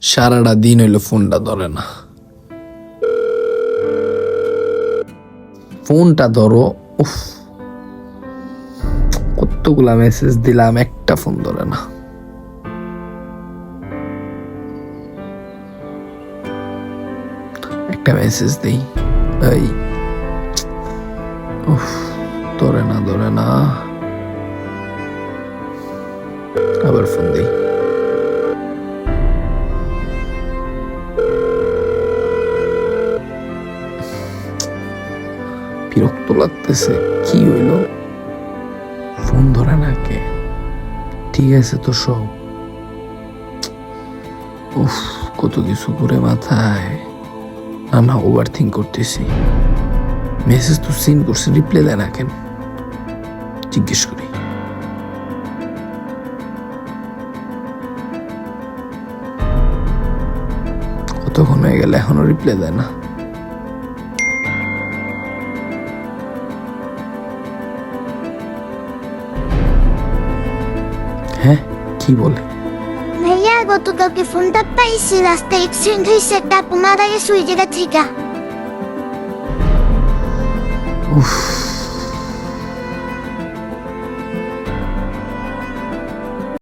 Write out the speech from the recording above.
সারাটা দিন হইলো ফোনটা ধরে না। ফোনটা ধরো। উফ, কতগুলা মেসেজ দিলাম, একটা ফোন ধরে না। একটা মেসেজ দেই, এই উফ, ধরে না ধরে না। আবার ফোন দিই, বিরক্ত লাগতেছে। কি হইলো, ফোন ধরে না কে? ঠিক আছে তো সব, উফ, কত কিছু ঘুরে মাথায়। না ওভার থিঙ্ক করতেছি। মেসেজ তো সিন করছে, রিপ্লাই দেয় না কেন? জিজ্ঞেস করি। কতক্ষণ হয়ে গেল এখনো রিপ্লাই দেয় না। হ্যাঁ, কি বলে? ভাইয়া গতকালকে ফোনটা পাইছি, রাস্তায় এক্সিডেন্ট হয়েছে, একটা মারা গেছে ওই জায়গা থেকে। উফ,